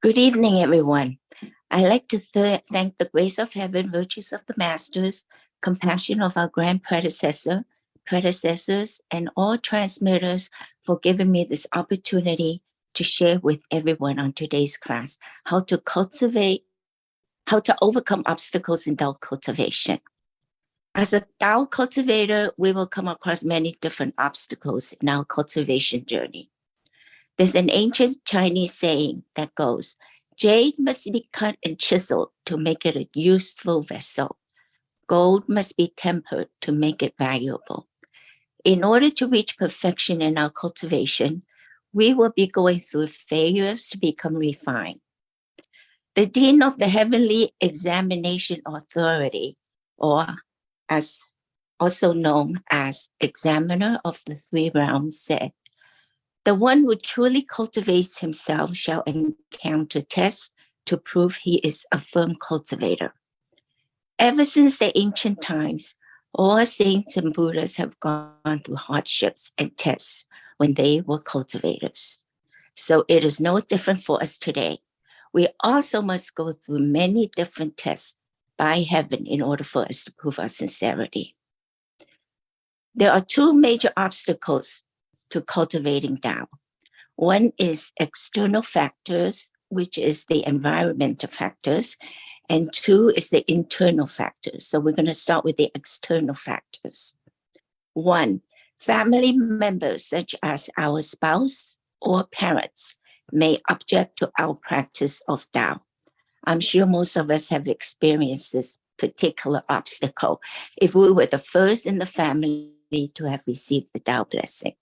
Good evening, everyone. I'd like to thank the grace of heaven, virtues of the masters, compassion of our grand predecessors, and all transmitters for giving me this opportunity to share with everyone on today's class how to overcome obstacles in Tao cultivation. As a Tao cultivator, we will come across many different obstacles in our cultivation journey. There's an ancient Chinese saying that goes, "Jade must be cut and chiseled to make it a useful vessel. Gold must be tempered to make it valuable." In order to reach perfection in our cultivation, we will be going through failures to become refined. The Dean of the Heavenly Examination Authority, or as also known as Examiner of the Three Realms, said, "The one who truly cultivates himself shall encounter tests to prove he is a firm cultivator." Ever since the ancient times, all saints and Buddhas have gone through hardships and tests when they were cultivators. So it is no different for us today. We also must go through many different tests by heaven in order for us to prove our sincerity. There are two major obstacles to cultivating Tao. One is external factors, which is the environmental factors, and two is the internal factors. So we're going to start with the external factors. One, family members such as our spouse or parents may object to our practice of Tao. I'm sure most of us have experienced this particular obstacle if we were the first in the family to have received the Tao blessing.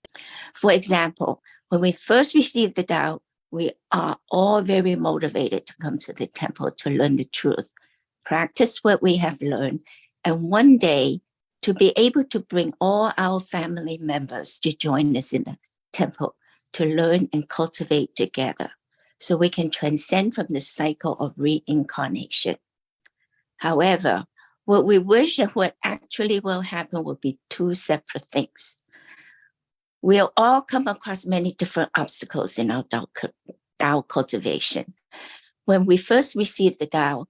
For example, when we first receive the Tao, we are all very motivated to come to the temple to learn the truth, practice what we have learned, and one day to be able to bring all our family members to join us in the temple to learn and cultivate together so we can transcend from the cycle of reincarnation. However, what we wish and what actually will happen will be two separate things. We'll all come across many different obstacles in our Tao cultivation. When we first receive the Tao,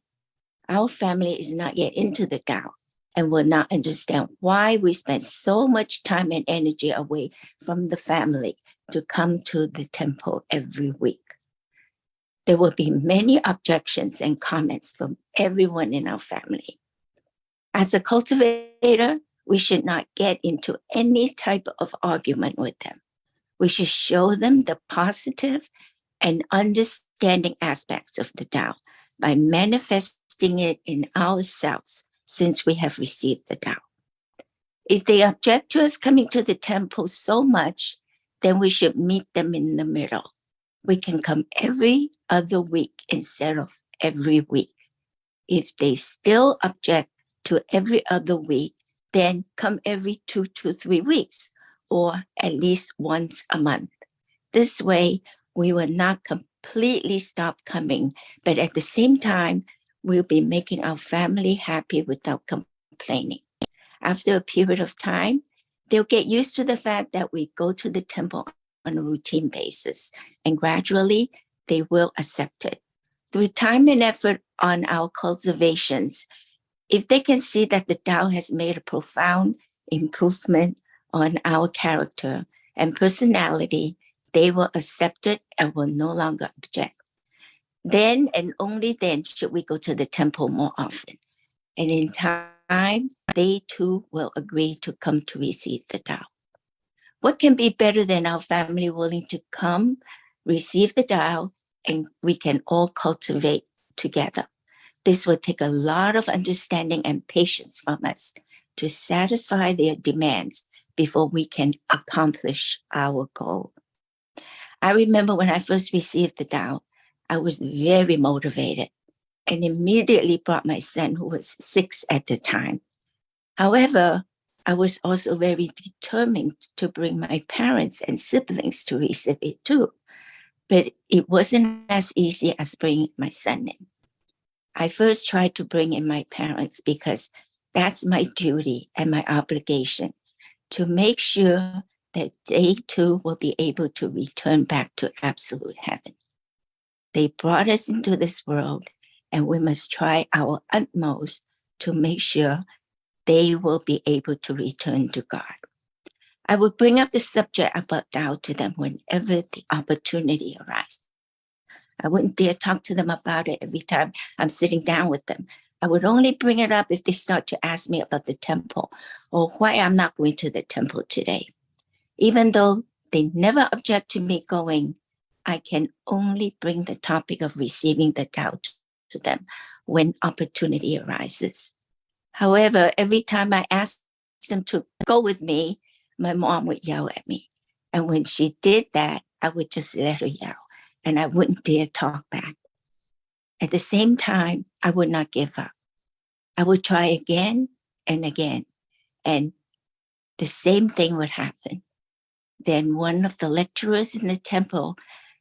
our family is not yet into the Tao and will not understand why we spend so much time and energy away from the family to come to the temple every week. There will be many objections and comments from everyone in our family. As a cultivator, we should not get into any type of argument with them. We should show them the positive and understanding aspects of the Tao by manifesting it in ourselves since we have received the Tao. If they object to us coming to the temple so much, then we should meet them in the middle. We can come every other week instead of every week. If they still object to every other week, then come every 2 to 3 weeks, or at least once a month. This way, we will not completely stop coming, but at the same time, we'll be making our family happy without complaining. After a period of time, they'll get used to the fact that we go to the temple on a routine basis, and gradually they will accept it. Through time and effort on our cultivations, if they can see that the Tao has made a profound improvement on our character and personality, they will accept it and will no longer object. Then and only then should we go to the temple more often. And in time, they too will agree to come to receive the Tao. What can be better than our family willing to come, receive the Tao, and we can all cultivate together? This will take a lot of understanding and patience from us to satisfy their demands before we can accomplish our goal. I remember when I first received the Tao, I was very motivated and immediately brought my son, who was 6 at the time. However, I was also very determined to bring my parents and siblings to receive it too. But it wasn't as easy as bringing my son in. I first tried to bring in my parents because that's my duty and my obligation to make sure that they too will be able to return back to absolute heaven. They brought us into this world, and we must try our utmost to make sure they will be able to return to God. I would bring up the subject about Tao to them whenever the opportunity arises. I wouldn't dare talk to them about it every time I'm sitting down with them. I would only bring it up if they start to ask me about the temple or why I'm not going to the temple today. Even though they never object to me going, I can only bring the topic of receiving the Tao to them when opportunity arises. However, every time I asked them to go with me, my mom would yell at me. And when she did that, I would just let her yell, and I wouldn't dare talk back. At the same time, I would not give up. I would try again and again, and the same thing would happen. Then one of the lecturers in the temple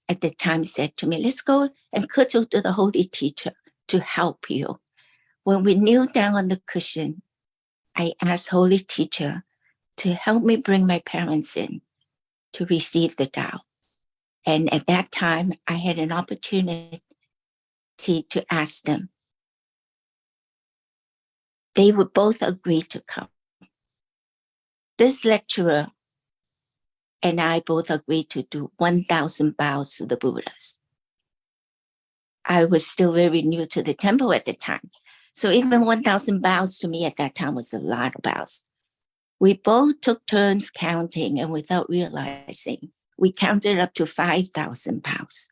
at the time said to me, let's go and kowtow to the holy teacher to help you. When we kneeled down on the cushion, I asked holy teacher to help me bring my parents in to receive the Tao. And at that time, I had an opportunity to ask them. They would both agree to come. This lecturer and I both agreed to do 1,000 bows to the Buddhas. I was still very new to the temple at the time. So even 1,000 bows to me at that time was a lot of bows. We both took turns counting, and without realizing, we counted up to 5,000 bows.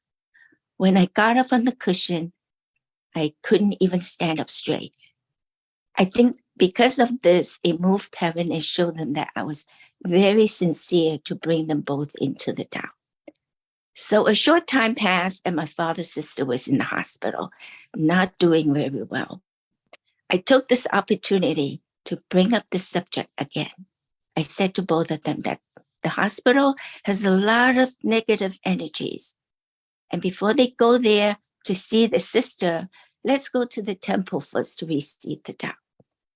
When I got up on the cushion, I couldn't even stand up straight. I think because of this, it moved heaven and showed them that I was very sincere to bring them both into the Tao. So a short time passed, and my father's sister was in the hospital, not doing very well. I took this opportunity to bring up the subject again. I said to both of them that the hospital has a lot of negative energies. And before they go there to see the sister, let's go to the temple first to receive the Tao.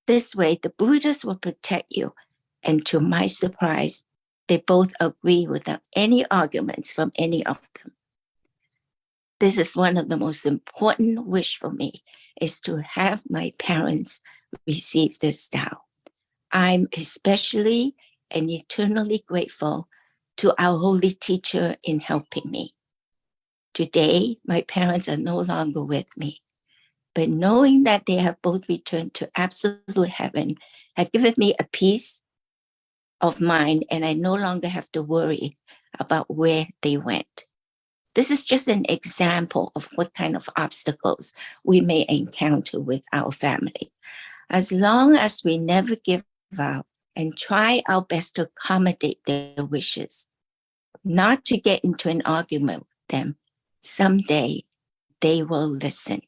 This way, the Buddhas will protect you. And to my surprise, they both agree without any arguments from any of them. This is one of the most important wish for me, is to have my parents receive this Tao. I'm especially and eternally grateful to our holy teacher in helping me. Today, my parents are no longer with me, but knowing that they have both returned to absolute heaven has given me a peace of mind, and I no longer have to worry about where they went. This is just an example of what kind of obstacles we may encounter with our family. As long as we never give up and try our best to accommodate their wishes, not to get into an argument with them, someday they will listen.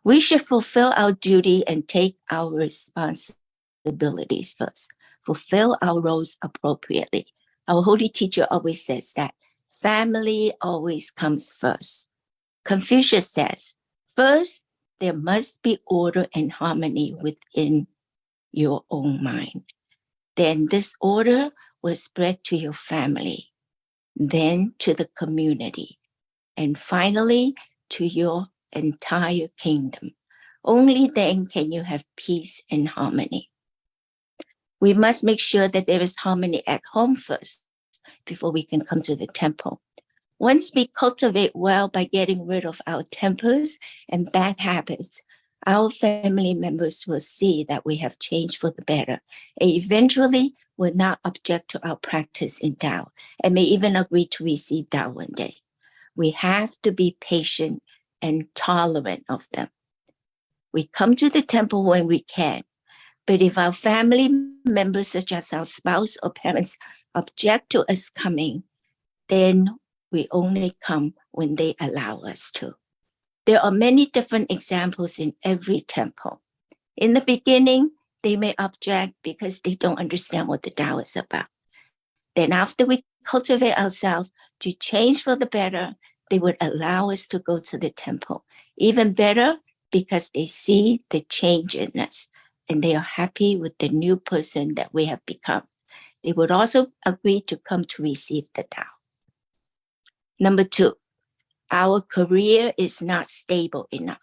We should fulfill our duty and take our responsibilities first, fulfill our roles appropriately. Our holy teacher always says that family always comes first. Confucius says, first, there must be order and harmony within your own mind. Then this order will spread to your family, then to the community, and finally to your entire kingdom. Only then can you have peace and harmony. We must make sure that there is harmony at home first before we can come to the temple. Once we cultivate well by getting rid of our tempers and bad habits, our family members will see that we have changed for the better and eventually will not object to our practice in Tao and may even agree to receive Tao one day. We have to be patient and tolerant of them. We come to the temple when we can, but if our family members, such as our spouse or parents, object to us coming, then we only come when they allow us to. There are many different examples in every temple. In the beginning, they may object because they don't understand what the Tao is about. Then after we cultivate ourselves to change for the better, they would allow us to go to the temple. Even better, because they see the change in us and they are happy with the new person that we have become. They would also agree to come to receive the Tao. Number 2, Our career is not stable enough.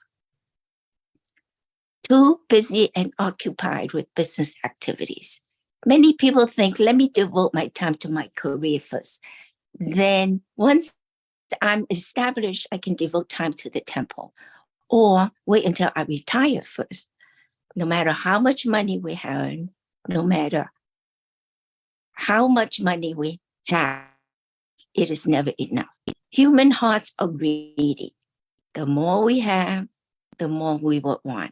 Too busy and occupied with business activities. Many people think, let me devote my time to my career first. Then once I'm established, I can devote time to the temple. Or wait until I retire first. No matter how much money we earn, no matter how much money we have, it is never enough. Human hearts are greedy. The more we have, the more we would want.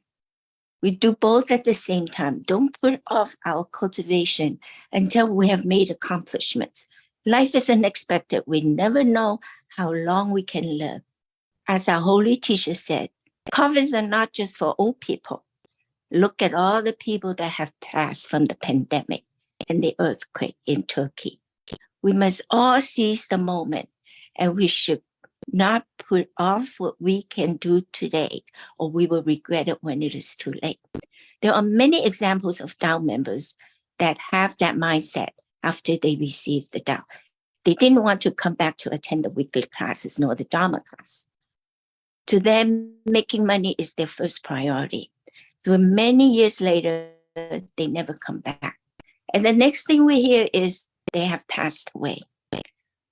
We do both at the same time. Don't put off our cultivation until we have made accomplishments. Life is unexpected. We never know how long we can live. As our holy teacher said, COVIDs are not just for old people. Look at all the people that have passed from the pandemic and the earthquake in Turkey. We must all seize the moment, and we should not put off what we can do today, or we will regret it when it is too late. There are many examples of Tao members that have that mindset after they received the Tao. They didn't want to come back to attend the weekly classes nor the Dharma class. To them, making money is their first priority. So many years later, they never come back. And the next thing we hear is they have passed away.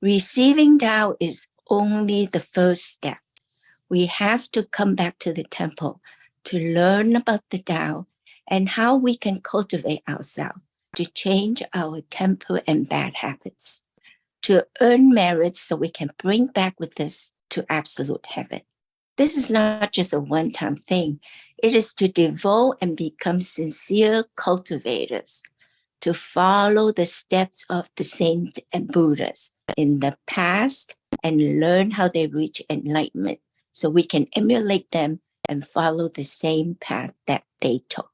Receiving Tao is only the first step. We have to come back to the temple to learn about the Tao and how we can cultivate ourselves to change our temper and bad habits, to earn merit so we can bring back with us to absolute heaven. This is not just a one-time thing. It is to devote and become sincere cultivators, to follow the steps of the saints and Buddhas in the past and learn how they reach enlightenment so we can emulate them and follow the same path that they took.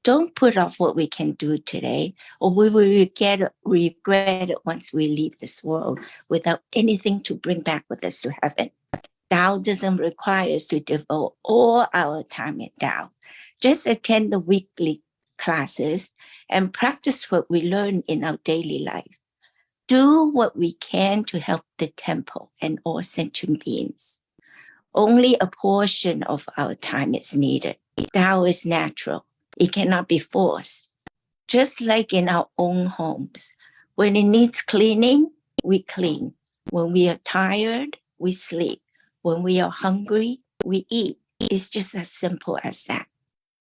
Don't put off what we can do today, or we will regret it once we leave this world without anything to bring back with us to heaven. Tao doesn't require us to devote all our time in Tao. Just attend the weekly classes and practice what we learn in our daily life. Do what we can to help the temple and all sentient beings. Only a portion of our time is needed. Tao is natural. It cannot be forced. Just like in our own homes. When it needs cleaning, we clean. When we are tired, we sleep. When we are hungry, we eat. It's just as simple as that.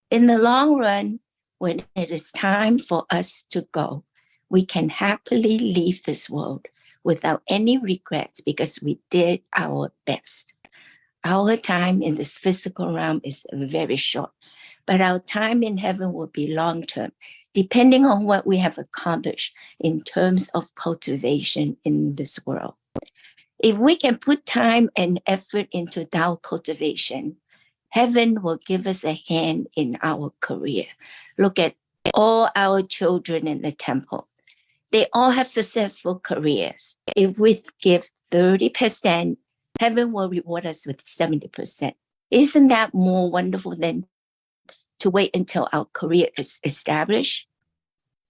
In the long run, when it is time for us to go, we can happily leave this world without any regrets because we did our best. Our time in this physical realm is very short, but our time in heaven will be long-term, depending on what we have accomplished in terms of cultivation in this world. If we can put time and effort into Tao cultivation, heaven will give us a hand in our career. Look at all our children in the temple. They all have successful careers. If we give 30%, heaven will reward us with 70%. Isn't that more wonderful than to wait until our career is established?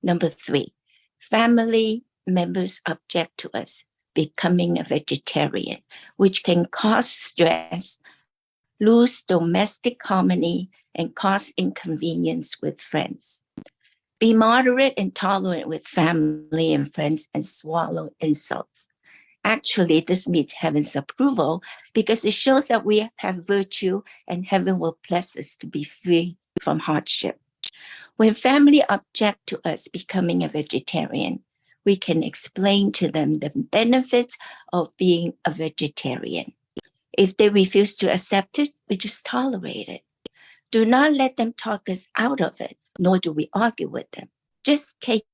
Number 3, family members object to us becoming a vegetarian, which can cause stress, lose domestic harmony, and cause inconvenience with friends. Be moderate and tolerant with family and friends and swallow insults. Actually, this meets heaven's approval because it shows that we have virtue and heaven will bless us to be free from hardship. When family object to us becoming a vegetarian, we can explain to them the benefits of being a vegetarian. If they refuse to accept it, we just tolerate it. Do not let them talk us out of it, nor do we argue with them. Just take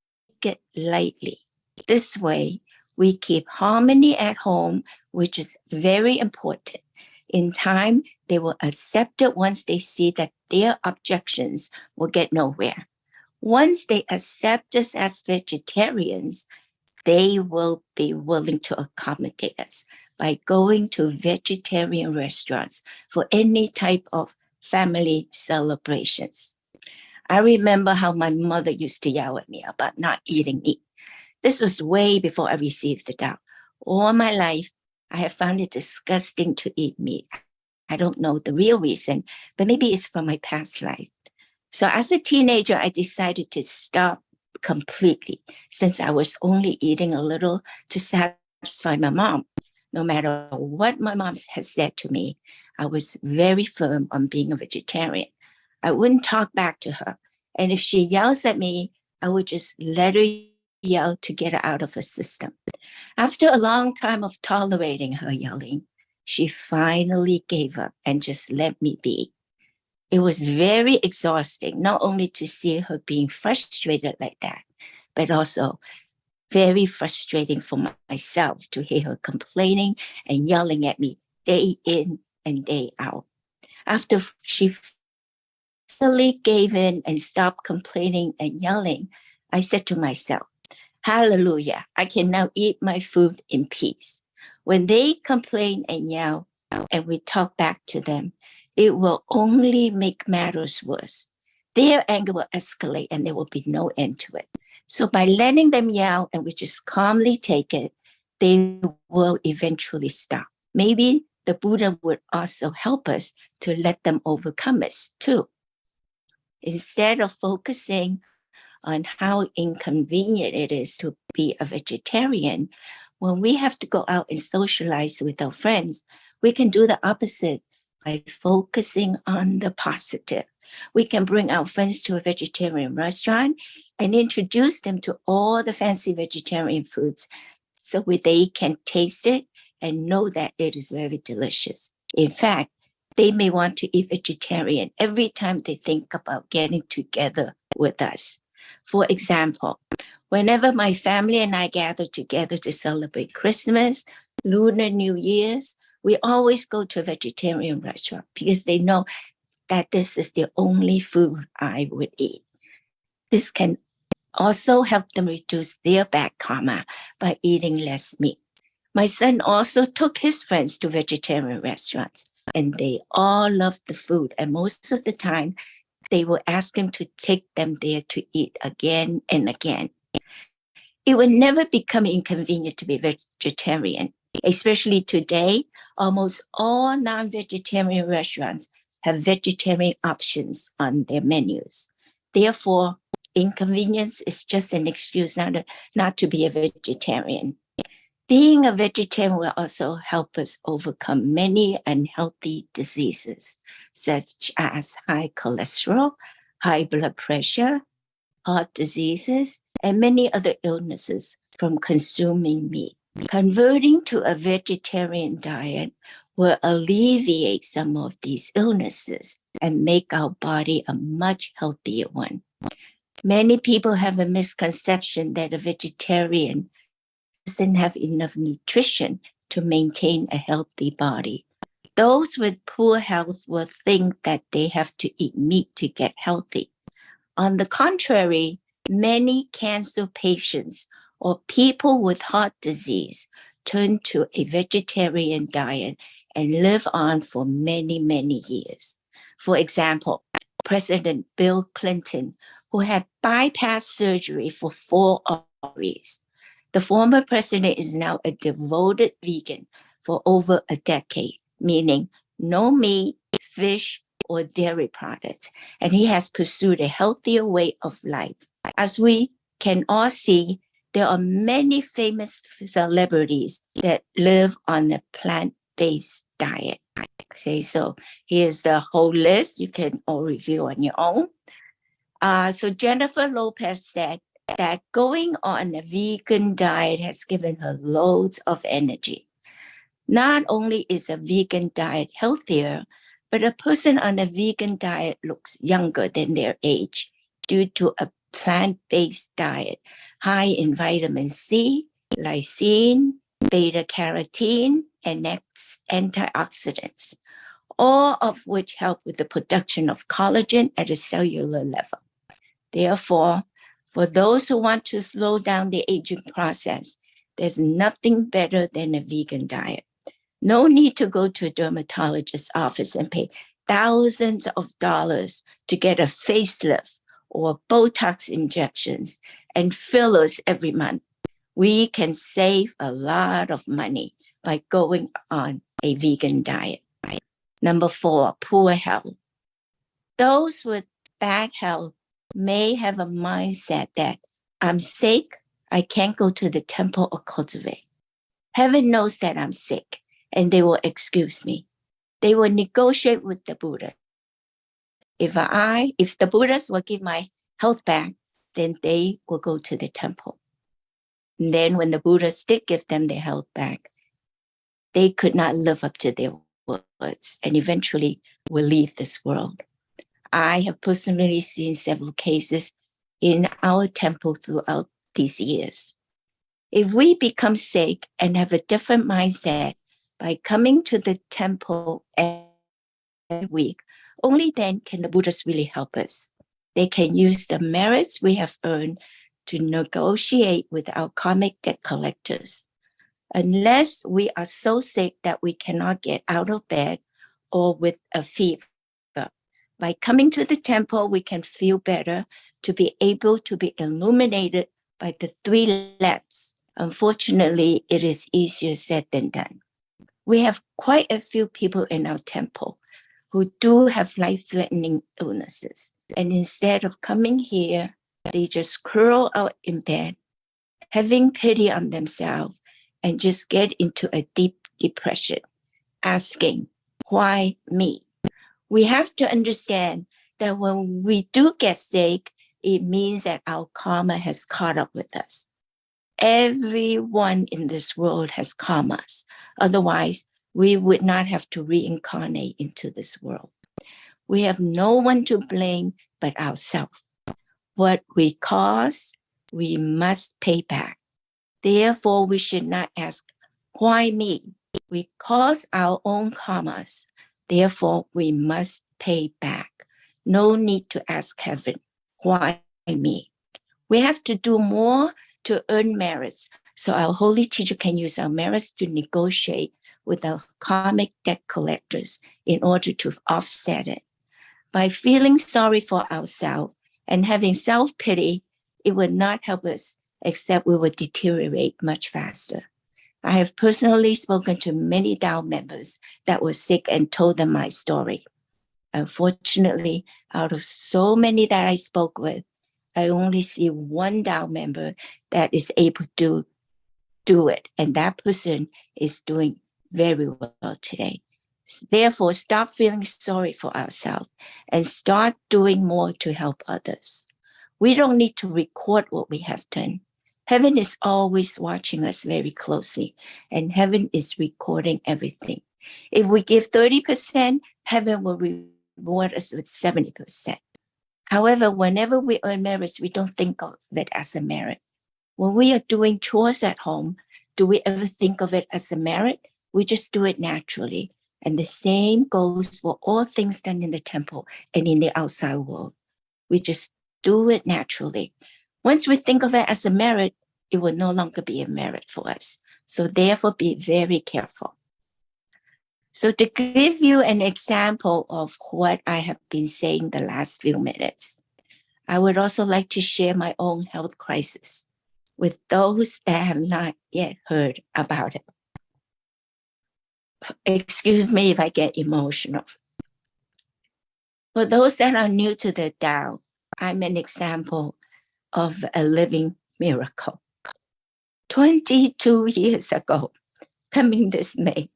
it lightly. This way, we keep harmony at home, which is very important. In time, they will accept it once they see that their objections will get nowhere. Once they accept us as vegetarians, they will be willing to accommodate us by going to vegetarian restaurants for any type of family celebrations. I remember how my mother used to yell at me about not eating meat. This was way before I received the Tao. All my life, I have found it disgusting to eat meat. I don't know the real reason, but maybe it's from my past life. So as a teenager, I decided to stop completely since I was only eating a little to satisfy my mom. No matter what my mom has said to me, I was very firm on being a vegetarian. I wouldn't talk back to her. And if she yells at me, I would just let her yell to get her out of her system. After a long time of tolerating her yelling, she finally gave up and just let me be. It was very exhausting, not only to see her being frustrated like that, but also very frustrating for myself to hear her complaining and yelling at me day in and day out. After she finally gave in and stopped complaining and yelling, I said to myself, hallelujah, I can now eat my food in peace. When they complain and yell and we talk back to them, it will only make matters worse. Their anger will escalate and there will be no end to it. So by letting them yell and we just calmly take it, they will eventually stop. Maybe the Buddha would also help us to let them overcome it too. Instead of focusing on how inconvenient it is to be a vegetarian, when we have to go out and socialize with our friends, we can do the opposite by focusing on the positive. We can bring our friends to a vegetarian restaurant and introduce them to all the fancy vegetarian foods so they can taste it and know that it is very delicious. In fact, they may want to eat vegetarian every time they think about getting together with us. For example, whenever my family and I gather together to celebrate Christmas, Lunar New Year's, we always go to a vegetarian restaurant because they know that this is the only food I would eat. This can also help them reduce their bad karma by eating less meat. My son also took his friends to vegetarian restaurants, and they all loved the food. And most of the time, they will ask him to take them there to eat again and again. It will never become inconvenient to be vegetarian, especially today. Almost all non-vegetarian restaurants have vegetarian options on their menus. Therefore, inconvenience is just an excuse not to be a vegetarian. Being a vegetarian will also help us overcome many unhealthy diseases, such as high cholesterol, high blood pressure, heart diseases, and many other illnesses from consuming meat. Converting to a vegetarian diet will alleviate some of these illnesses and make our body a much healthier one. Many people have a misconception that a vegetarian doesn't have enough nutrition to maintain a healthy body. Those with poor health will think that they have to eat meat to get healthy. On the contrary, many cancer patients or people with heart disease turn to a vegetarian diet and live on for many, many years. For example, President Bill Clinton, who had bypass surgery for 4 ovaries. The former president is now a devoted vegan for over a decade, meaning no meat, fish, or dairy products, and he has pursued a healthier way of life. As we can all see, there are many famous celebrities that live on a plant-based diet. Okay, so here's the whole list. You can all review on your own. So Jennifer Lopez said that going on a vegan diet has given her loads of energy. Not only is a vegan diet healthier, but a person on a vegan diet looks younger than their age due to a plant-based diet high in vitamin C, lysine, beta-carotene, and antioxidants, all of which help with the production of collagen at a cellular level. Therefore, for those who want to slow down the aging process, there's nothing better than a vegan diet. No need to go to a dermatologist's office and pay thousands of dollars to get a facelift or Botox injections and fillers every month. We can save a lot of money by going on a vegan diet. Number 4, poor health. Those with bad health may have a mindset that I'm sick, I can't go to the temple or cultivate. Heaven knows that I'm sick, and they will excuse me. They will negotiate with the Buddha. If the Buddhas will give my health back, then they will go to the temple. And then when the Buddhas did give them their health back, they could not live up to their words and eventually will leave this world. I have personally seen several cases in our temple throughout these years. If we become sick and have a different mindset by coming to the temple every week, only then can the Buddhas really help us. They can use the merits we have earned to negotiate with our karmic debt collectors. Unless we are so sick that we cannot get out of bed or with a fever, by coming to the temple, we can feel better to be able to be illuminated by the 3 lamps. Unfortunately, it is easier said than done. We have quite a few people in our temple who do have life-threatening illnesses. And instead of coming here, they just curl out in bed, having pity on themselves, and just get into a deep depression, asking, why me? We have to understand that when we do get sick, it means that our karma has caught up with us. Everyone in this world has karmas. Otherwise, we would not have to reincarnate into this world. We have no one to blame but ourselves. What we cause, we must pay back. Therefore, we should not ask, why me? We cause our own karmas. Therefore, we must pay back. No need to ask heaven, why me? We have to do more to earn merits so our holy teacher can use our merits to negotiate with our karmic debt collectors in order to offset it. By feeling sorry for ourselves and having self-pity, it would not help us, except we would deteriorate much faster. I have personally spoken to many Tao members that were sick and told them my story. Unfortunately, out of so many that I spoke with, I only see one Tao member that is able to do it, and that person is doing very well today. Therefore, stop feeling sorry for ourselves and start doing more to help others. We don't need to record what we have done. Heaven is always watching us very closely, and heaven is recording everything. If we give 30%, heaven will reward us with 70%. However, whenever we earn merits, we don't think of it as a merit. When we are doing chores at home, do we ever think of it as a merit? We just do it naturally. And the same goes for all things done in the temple and in the outside world. We just do it naturally. Once we think of it as a merit, it will no longer be a merit for us. So therefore, be very careful. So to give you an example of what I have been saying the last few minutes, I would also like to share my own health crisis with those that have not yet heard about it. Excuse me if I get emotional. For those that are new to the Tao, I'm an example of a living miracle. 22 years ago, coming this May,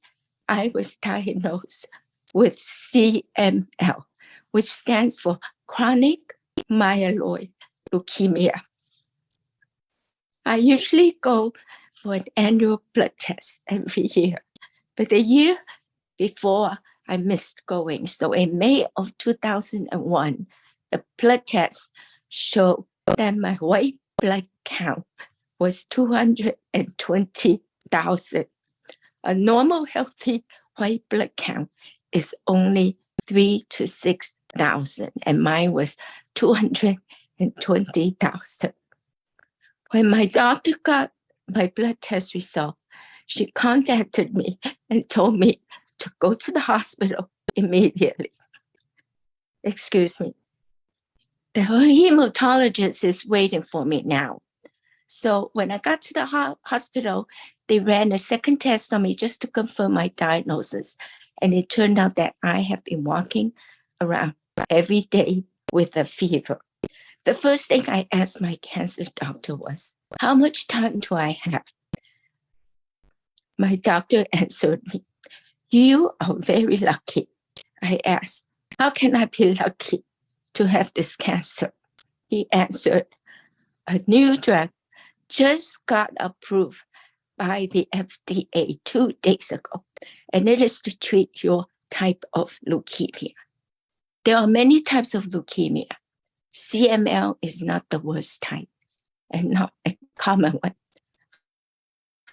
I was diagnosed with CML, which stands for chronic myeloid leukemia. I usually go for an annual blood test every year, but the year before I missed going. So in May of 2001, the blood test showed that my white blood count was 220,000. A normal healthy white blood count is only 3,000 to 6,000, and mine was 220,000. When my doctor got my blood test result, she contacted me and told me to go to the hospital immediately. Excuse me. The hematologist is waiting for me now. So when I got to the hospital, they ran a second test on me just to confirm my diagnosis. And it turned out that I have been walking around every day with a fever. The first thing I asked my cancer doctor was, how much time do I have? My doctor answered me, you are very lucky. I asked, how can I be lucky to have this cancer? He answered, a new drug just got approved by the FDA 2 days ago, and it is to treat your type of leukemia. There are many types of leukemia. CML is not the worst type and not a common one.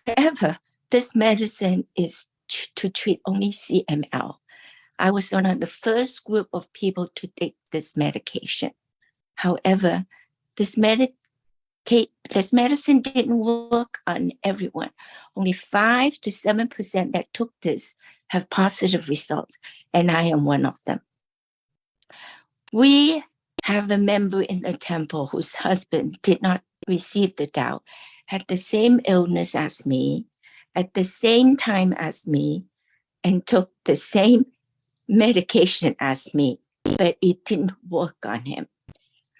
However, this medicine is to treat only CML. I was one of the first group of people to take this medication. However, this medicine didn't work on everyone. Only 5 to 7% that took this have positive results, and I am one of them. We have a member in the temple whose husband did not receive the Tao, had the same illness as me, at the same time as me, and took the same medication as me, but it didn't work on him.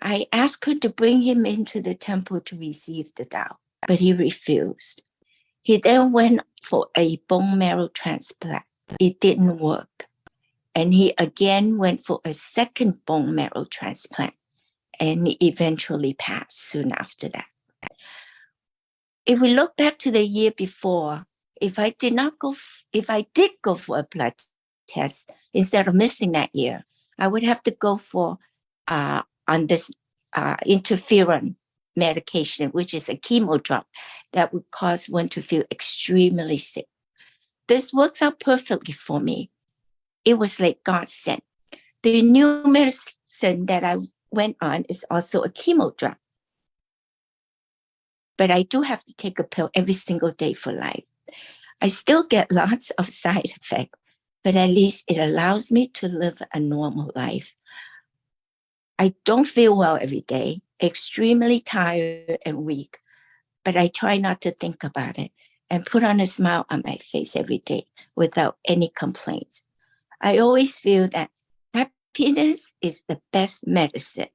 I asked her to bring him into the temple to receive the Tao, but he refused. He then went for a bone marrow transplant. It didn't work. And he again went for a second bone marrow transplant, and he eventually passed soon after that. If we look back to the year before, if I did go for a blood test instead of missing that year, I would have to go for on this interferon medication, which is a chemo drug that would cause one to feel extremely sick. This works out perfectly for me. It was like God sent. The new medicine that I went on is also a chemo drug. But I do have to take a pill every single day for life. I still get lots of side effects, but at least it allows me to live a normal life. I don't feel well every day, extremely tired and weak, but I try not to think about it and put on a smile on my face every day without any complaints. I always feel that happiness is the best medicine.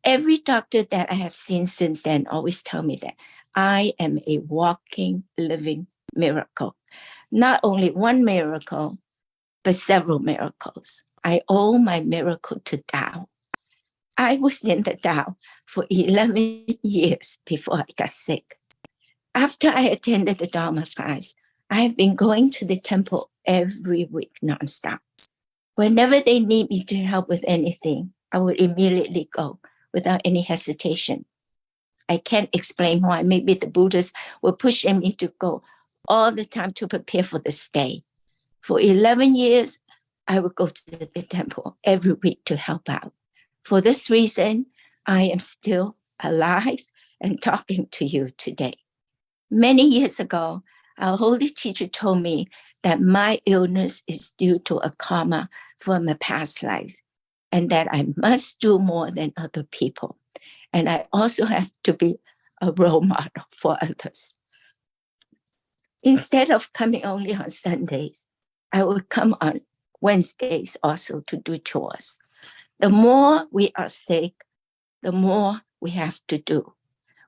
Every doctor that I have seen since then always tell me that I am a walking, living miracle. Not only one miracle, but several miracles. I owe my miracle to Tao. I was in the Tao for 11 years before I got sick. After I attended the Dharma class, I have been going to the temple every week nonstop. Whenever they need me to help with anything, I would immediately go without any hesitation. I can't explain why. Maybe the Buddhists were pushing me to go all the time to prepare for the stay. For 11 years, I would go to the temple every week to help out. For this reason, I am still alive and talking to you today. Many years ago, our holy teacher told me that my illness is due to a karma from a past life, and that I must do more than other people. And I also have to be a role model for others. Instead of coming only on Sundays, I would come on Wednesdays also to do chores. The more we are sick, the more we have to do.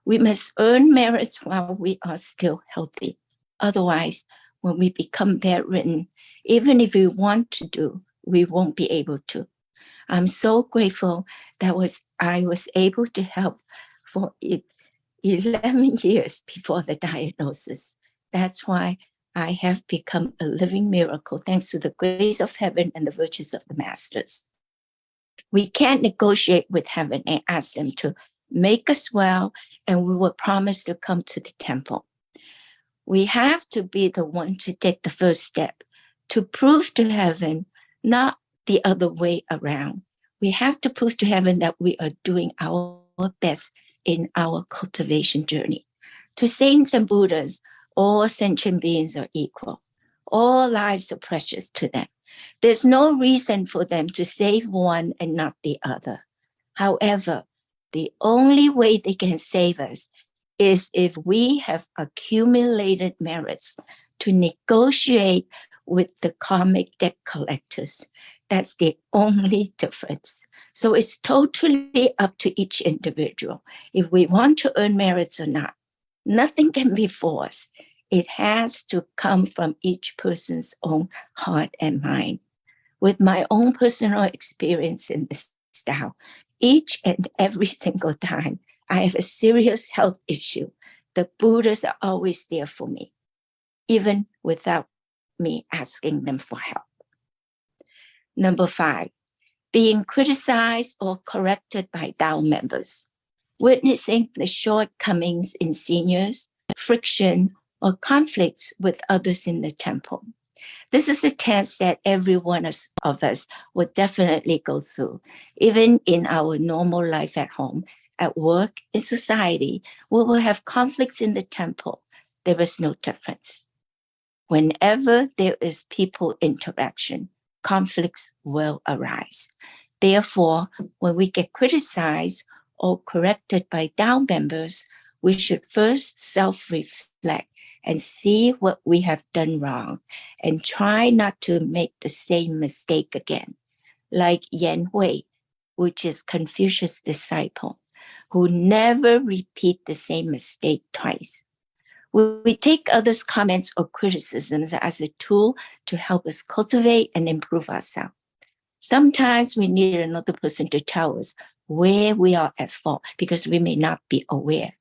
We must earn merits while we are still healthy. Otherwise, when we become bedridden, even if we want to do, we won't be able to. I'm so grateful that I was able to help for 11 years before the diagnosis. That's why I have become a living miracle, thanks to the grace of heaven and the virtues of the masters. We can't negotiate with heaven and ask them to make us well, and we will promise to come to the temple. We have to be the one to take the first step to prove to heaven, not the other way around. We have to prove to heaven that we are doing our best in our cultivation journey. To saints and Buddhas, all sentient beings are equal. All lives are precious to them. There's no reason for them to save one and not the other. However, the only way they can save us is if we have accumulated merits to negotiate with the karmic debt collectors. That's the only difference. So it's totally up to each individual if we want to earn merits or not. Nothing can be forced. It has to come from each person's own heart and mind. With my own personal experience in this style, each and every single time I have a serious health issue, the Buddhas are always there for me, even without me asking them for help. Number 5, being criticized or corrected by Tao members. Witnessing the shortcomings in seniors, friction, or conflicts with others in the temple. This is a test that every one of us will definitely go through, even in our normal life at home, at work, in society. We will have conflicts in the temple. There is no difference. Whenever there is people interaction, conflicts will arise. Therefore, when we get criticized or corrected by Tao members, we should first self-reflect and see what we have done wrong and try not to make the same mistake again. Like Yan Hui, which is Confucius' disciple, who never repeat the same mistake twice. We take others' comments or criticisms as a tool to help us cultivate and improve ourselves. Sometimes we need another person to tell us where we are at fault because we may not be aware.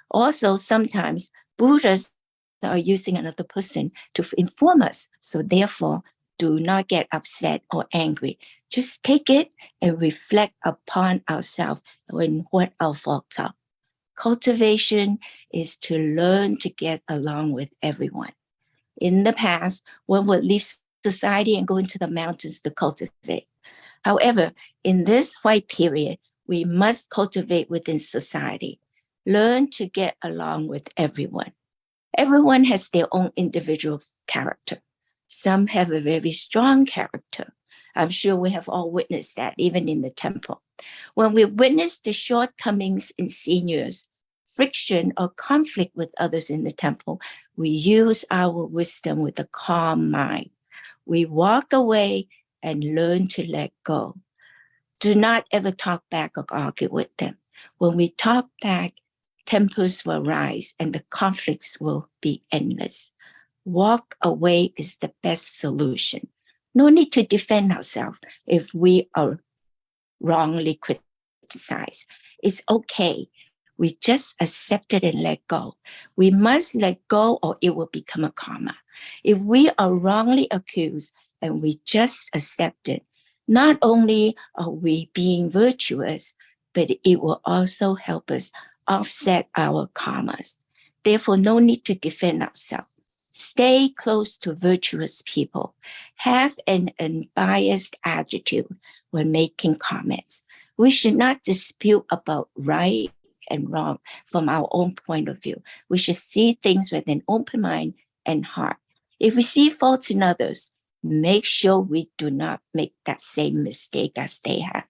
Also, sometimes Buddhas are using another person to inform us. So therefore, do not get upset or angry. Just take it and reflect upon ourselves and what our faults are. Cultivation is to learn to get along with everyone. In the past, one would leave society and go into the mountains to cultivate. However, in this white period, we must cultivate within society. Learn to get along with everyone. Everyone has their own individual character. Some have a very strong character. I'm sure we have all witnessed that, even in the temple. When we witness the shortcomings in seniors, friction or conflict with others in the temple, we use our wisdom with a calm mind. We walk away and learn to let go. Do not ever talk back or argue with them. When we talk back, tempers will rise and the conflicts will be endless. Walk away is the best solution. No need to defend ourselves if we are wrongly criticized. It's okay. We just accept it and let go. We must let go or it will become a karma. If we are wrongly accused and we just accept it, not only are we being virtuous, but it will also help us offset our karmas. Therefore, no need to defend ourselves. Stay close to virtuous people. Have an unbiased attitude when making comments. We should not dispute about right and wrong from our own point of view. We should see things with an open mind and heart. If we see faults in others, make sure we do not make that same mistake as they have.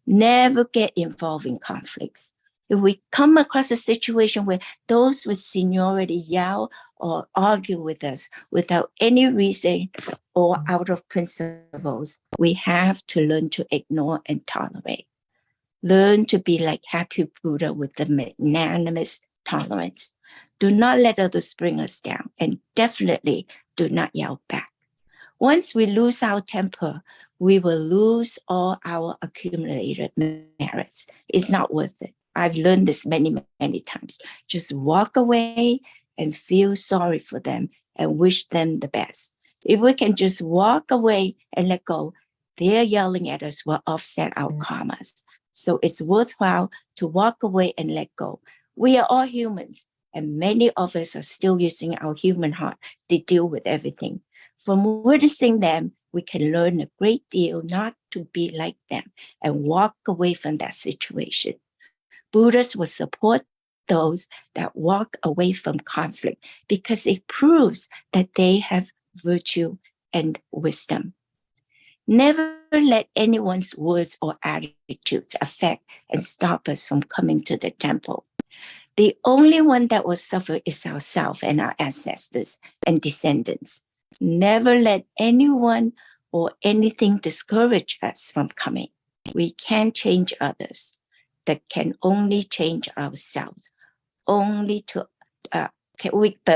Never get involved in conflicts. If we come across a situation where those with seniority yell or argue with us without any reason or out of principles, we have to learn to ignore and tolerate. Learn to be like Happy Buddha with the magnanimous tolerance. Do not let others bring us down, and definitely do not yell back. Once we lose our temper, we will lose all our accumulated merits. It's not worth it. I've learned this many, many times. Just walk away and feel sorry for them and wish them the best. If we can just walk away and let go, their yelling at us will offset our karmas. So it's worthwhile to walk away and let go. We are all humans, and many of us are still using our human heart to deal with everything. From witnessing them, we can learn a great deal not to be like them and walk away from that situation. Buddhists will support those that walk away from conflict because it proves that they have virtue and wisdom. Never let anyone's words or attitudes affect and stop us from coming to the temple. The only one that will suffer is ourselves and our ancestors and descendants. Never let anyone or anything discourage us from coming. We can't change others. That can only change ourselves. But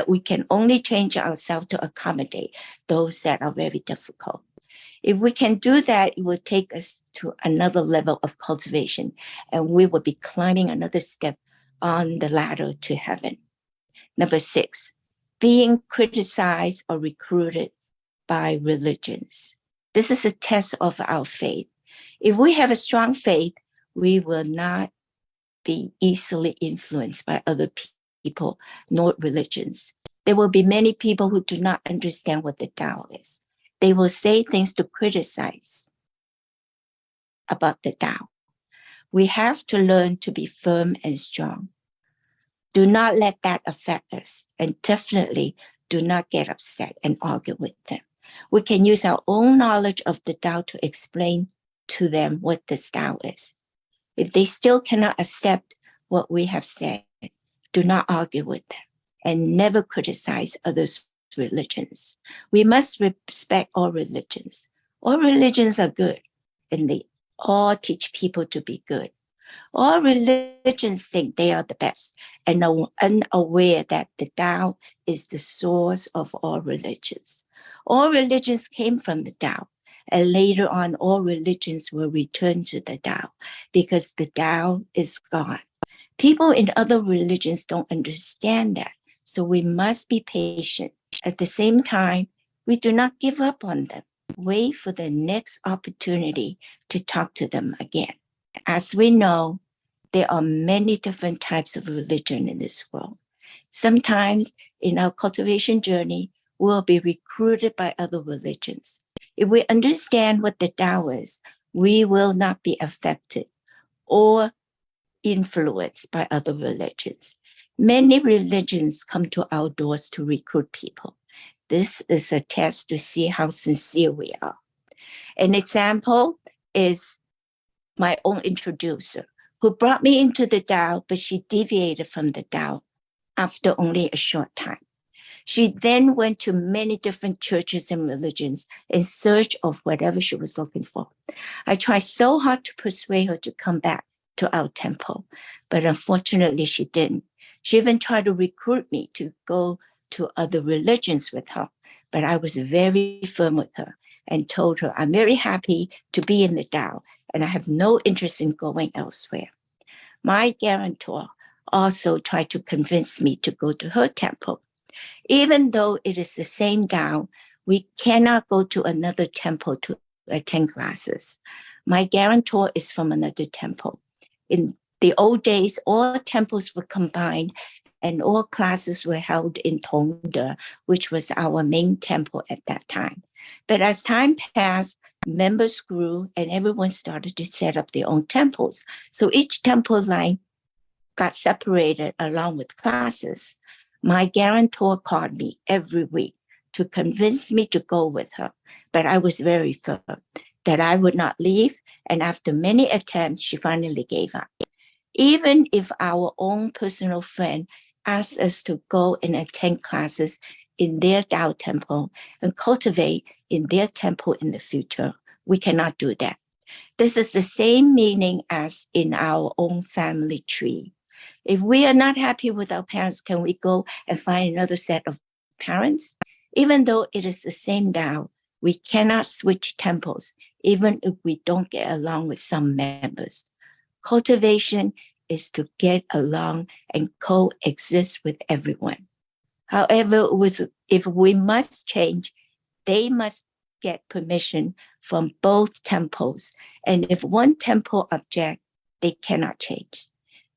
we can only change ourselves to accommodate those that are very difficult. If we can do that, it will take us to another level of cultivation, and we will be climbing another step on the ladder to heaven. Number 6, being criticized or recruited by religions. This is a test of our faith. If we have a strong faith, we will not be easily influenced by other people, nor religions. There will be many people who do not understand what the Tao is. They will say things to criticize about the Tao. We have to learn to be firm and strong. Do not let that affect us, and definitely do not get upset and argue with them. We can use our own knowledge of the Tao to explain to them what the Tao is. If they still cannot accept what we have said, do not argue with them and never criticize others' religions. We must respect all religions. All religions are good, and they all teach people to be good. All religions think they are the best and are unaware that the Tao is the source of all religions. All religions came from the Tao, and later on all religions will return to the Tao because the Tao is God. People in other religions don't understand that, so we must be patient. At the same time, we do not give up on them. Wait for the next opportunity to talk to them again. As we know, there are many different types of religion in this world. Sometimes in our cultivation journey, we'll be recruited by other religions. If we understand what the Tao is, we will not be affected or influenced by other religions. Many religions come to our doors to recruit people. This is a test to see how sincere we are. An example is my own introducer, who brought me into the Tao, but she deviated from the Tao after only a short time. She then went to many different churches and religions in search of whatever she was looking for. I tried so hard to persuade her to come back to our temple, but unfortunately she didn't. She even tried to recruit me to go to other religions with her, but I was very firm with her and told her I'm very happy to be in the Tao and I have no interest in going elsewhere. My guarantor also tried to convince me to go to her temple. Even though it is the same Tao, we cannot go to another temple to attend classes. My guarantor is from another temple. In the old days, all temples were combined and all classes were held in Tongde, which was our main temple at that time. But as time passed, members grew and everyone started to set up their own temples. So each temple line got separated along with classes. My guarantor called me every week to convince me to go with her, but I was very firm that I would not leave, and after many attempts, she finally gave up. Even if our own personal friend asked us to go and attend classes in their Tao temple and cultivate in their temple in the future, we cannot do that. This is the same meaning as in our own family tree. If we are not happy with our parents, can we go and find another set of parents? Even though it is the same Tao, we cannot switch temples, even if we don't get along with some members. Cultivation is to get along and coexist with everyone. However, if we must change, they must get permission from both temples. And if one temple objects, they cannot change.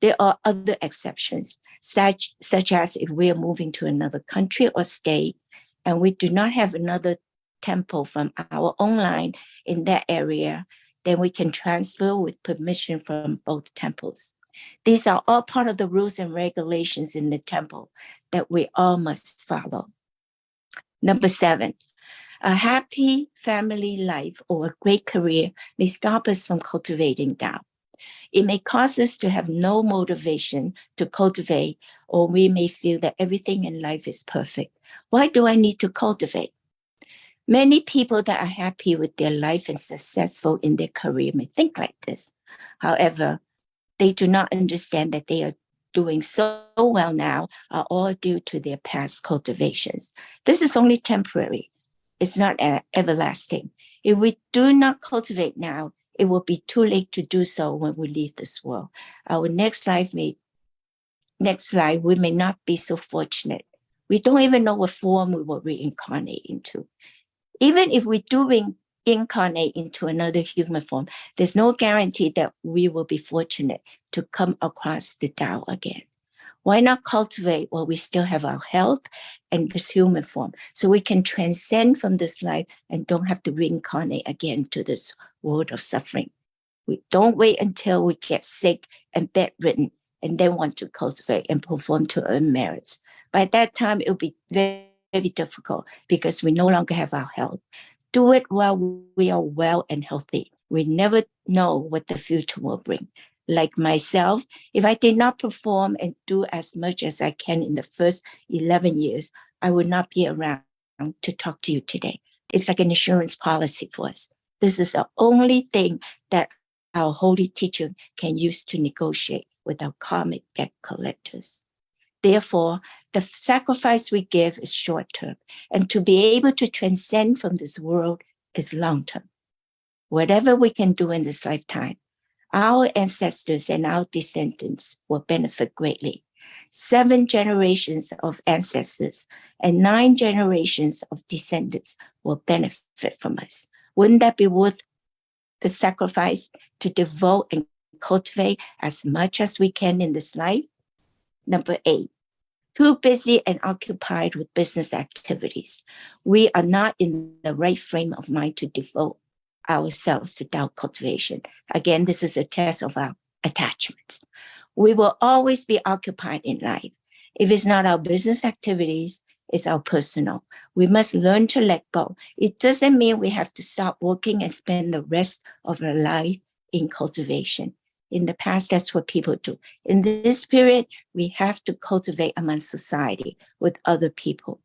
There are other exceptions, such as if we are moving to another country or state, and we do not have another temple from our own line in that area, then we can transfer with permission from both temples. These are all part of the rules and regulations in the temple that we all must follow. Number 7, a happy family life or a great career may stop us from cultivating Tao. It may cause us to have no motivation to cultivate, or we may feel that everything in life is perfect. Why do I need to cultivate? Many people that are happy with their life and successful in their career may think like this. However, they do not understand that they are doing so well now are all due to their past cultivations. This is only temporary. It's not everlasting. If we do not cultivate now, it will be too late to do so when we leave this world. Our next life, we may not be so fortunate. We don't even know what form we will reincarnate into. Even if we do reincarnate into another human form, there's no guarantee that we will be fortunate to come across the Tao again. Why not cultivate while we still have our health and this human form, so we can transcend from this life and don't have to reincarnate again to this world of suffering? We don't wait until we get sick and bedridden and then want to cultivate and perform to earn merits. By that time, it will be very, very difficult because we no longer have our health. Do it while we are well and healthy. We never know what the future will bring. Like myself, if I did not perform and do as much as I can in the first 11 years, I would not be around to talk to you today. It's like an insurance policy for us. This is the only thing that our holy teacher can use to negotiate with our karmic debt collectors. Therefore, the sacrifice we give is short-term, and to be able to transcend from this world is long-term. Whatever we can do in this lifetime, our ancestors and our descendants will benefit greatly. 7 generations of ancestors and 9 generations of descendants will benefit from us. Wouldn't that be worth the sacrifice to devote and cultivate as much as we can in this life? Number 8, too busy and occupied with business activities. We are not in the right frame of mind to devote ourselves to Tao cultivation. Again, this is a test of our attachments. We will always be occupied in life. If it's not our business activities, it's our personal. We must learn to let go. It doesn't mean we have to stop working and spend the rest of our life in cultivation. In the past, that's what people do. In this period, we have to cultivate among society with other people.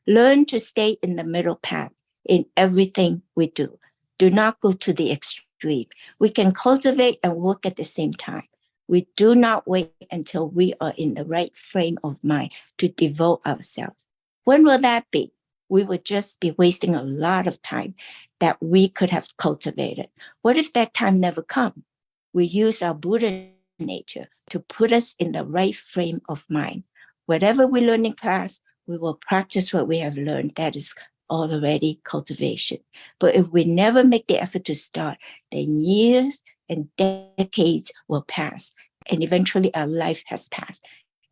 Learn to stay in the middle path in everything we do. Do not go to the extreme. We can cultivate and work at the same time. We do not wait until we are in the right frame of mind to devote ourselves. When will that be? We would just be wasting a lot of time that we could have cultivated. What if that time never comes? We use our Buddha nature to put us in the right frame of mind. Whatever we learn in class, we will practice what we have learned. That is already cultivation. But if we never make the effort to start, then years and decades will pass, and eventually our life has passed.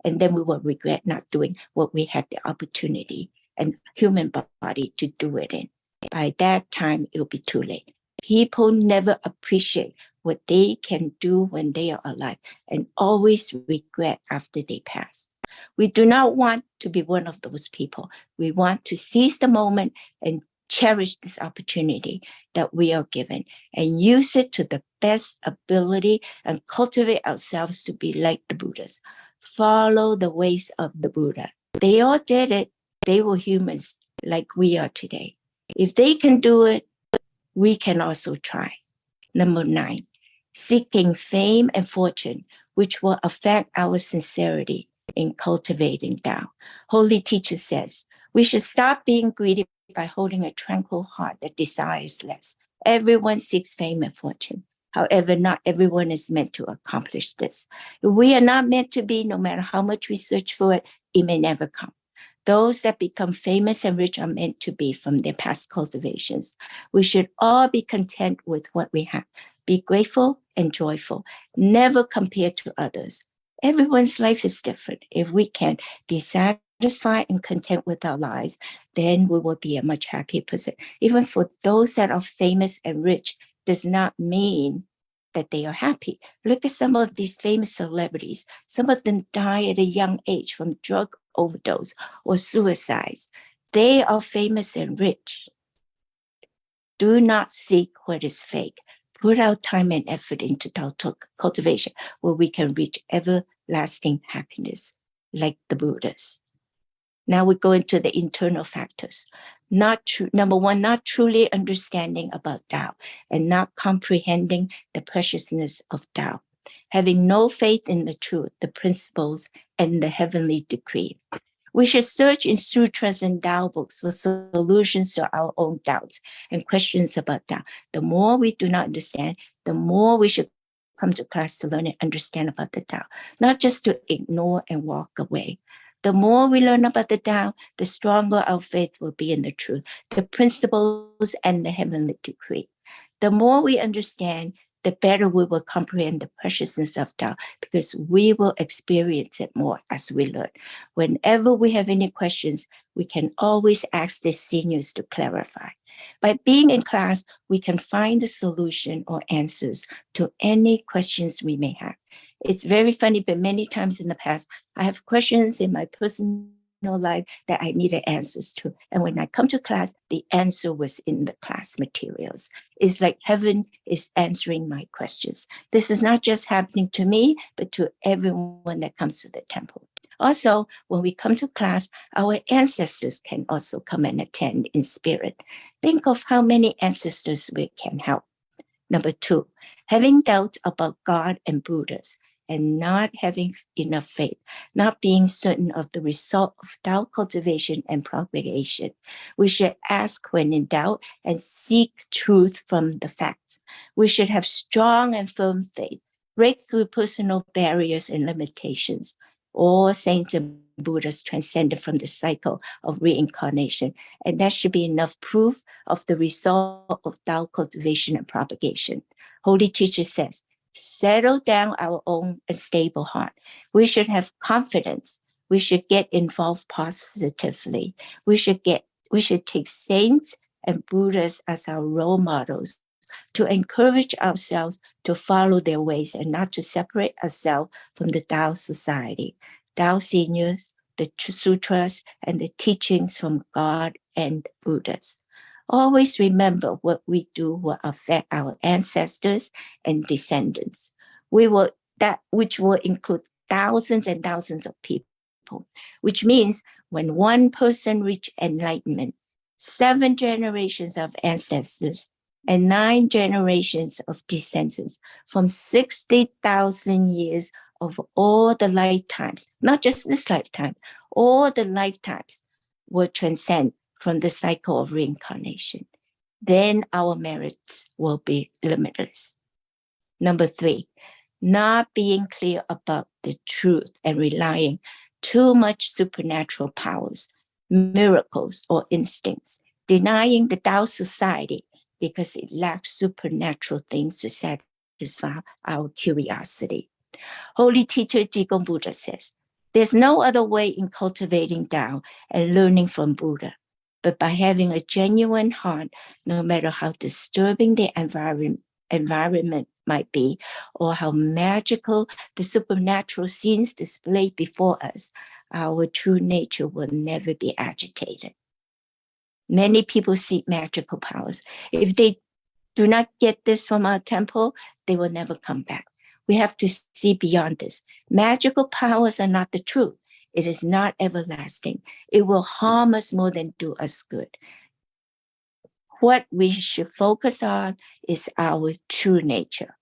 And then we will regret not doing what we had the opportunity and human body to do it in. By that time, it will be too late. People never appreciate what they can do when they are alive and always regret after they pass. We do not want to be one of those people. We want to seize the moment and cherish this opportunity that we are given and use it to the best ability and cultivate ourselves to be like the Buddhas. Follow the ways of the Buddha. They all did it. They were humans like we are today. If they can do it, we can also try. Number 9, seeking fame and fortune, which will affect our sincerity in cultivating Tao. Holy Teacher says, we should stop being greedy by holding a tranquil heart that desires less. Everyone seeks fame and fortune. However, not everyone is meant to accomplish this. If we are not meant to be, no matter how much we search for it, it may never come. Those that become famous and rich are meant to be from their past cultivations. We should all be content with what we have. Be grateful and joyful. Never compare to others. Everyone's life is different. If we can be satisfied and content with our lives, then we will be a much happier person. Even for those that are famous and rich, does not mean that they are happy. Look at some of these famous celebrities. Some of them die at a young age from drug overdose or suicides. They are famous and rich. Do not seek what is fake. put our time and effort into cultivation, where we can reach everlasting happiness, like the Buddhas. Now we go into the internal factors. Number one, not truly understanding about Tao and not comprehending the preciousness of Tao. Having no faith in the truth, the principles, and the heavenly decree. We should search in sutras and Tao books for solutions to our own doubts and questions about Tao. The more we do not understand, the more we should come to class to learn and understand about the Tao, not just to ignore and walk away. The more we learn about the Tao, the stronger our faith will be in the truth, the principles, and the heavenly decree. The more we understand, the better we will comprehend the preciousness of Tao, because we will experience it more as we learn. Whenever we have any questions, we can always ask the seniors to clarify. By being in class, we can find the solution or answers to any questions we may have. It's very funny, but many times in the past, I have questions in my personal life that I needed answers to. And when I come to class, the answer was in the class materials. It's like heaven is answering my questions. This is not just happening to me, but to everyone that comes to the temple. Also, when we come to class, our ancestors can also come and attend in spirit. Think of how many ancestors we can help. Number two, having doubts about God and Buddhas, and not having enough faith, not being certain of the result of Tao cultivation and propagation. We should ask when in doubt and seek truth from the facts. We should have strong and firm faith, break through personal barriers and limitations. All saints and Buddhas transcended from the cycle of reincarnation, and that should be enough proof of the result of Tao cultivation and propagation. Holy Teacher says, settle down our own stable heart. We should have confidence. We should get involved positively. We should take saints and Buddhas as our role models to encourage ourselves to follow their ways and not to separate ourselves from the Tao society, Tao seniors, the sutras, and the teachings from God and Buddhas. Always remember what we do will affect our ancestors and descendants. Which will include thousands and thousands of people, which means when one person reaches enlightenment, 7 generations of ancestors and 9 generations of descendants from 60,000 years of all the lifetimes, not just this lifetime, all the lifetimes will transcend from the cycle of reincarnation. Then our merits will be limitless. Number 3, not being clear about the truth and relying too much supernatural powers, miracles, or instincts, denying the Tao society because it lacks supernatural things to satisfy our curiosity. Holy Teacher Jigong Buddha says, there's no other way in cultivating Tao and learning from Buddha, but by having a genuine heart, no matter how disturbing the environment might be, or how magical the supernatural scenes displayed before us, our true nature will never be agitated. Many people seek magical powers. If they do not get this from our temple, they will never come back. We have to see beyond this. Magical powers are not the truth. It is not everlasting. It will harm us more than do us good. What we should focus on is our true nature.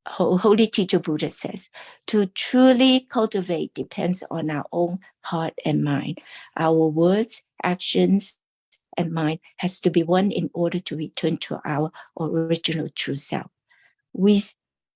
Holy Teacher Buddha says, to truly cultivate depends on our own heart and mind. Our words, actions, and mind has to be one in order to return to our original true self. We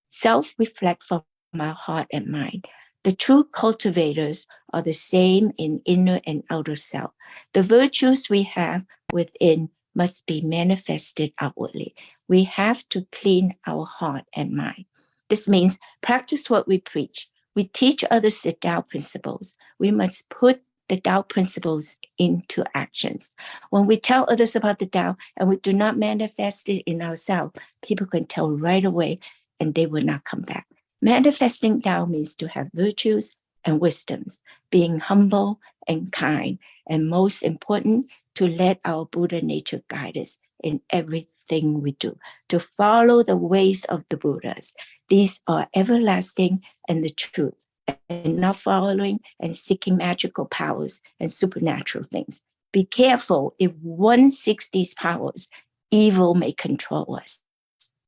self-reflect from our heart and mind. The true cultivators are the same in inner and outer self. The virtues we have within must be manifested outwardly. We have to clean our heart and mind. This means practice what we preach. We teach others the Tao principles. We must put the Tao principles into actions. When we tell others about the Tao and we do not manifest it in ourselves, people can tell right away and they will not come back. Manifesting Tao means to have virtues and wisdoms, being humble and kind, and most important, to let our Buddha nature guide us in every everything we do, to follow the ways of the Buddhas. These are everlasting and the truth, and not following and seeking magical powers and supernatural things. Be careful. If one seeks these powers, evil may control us.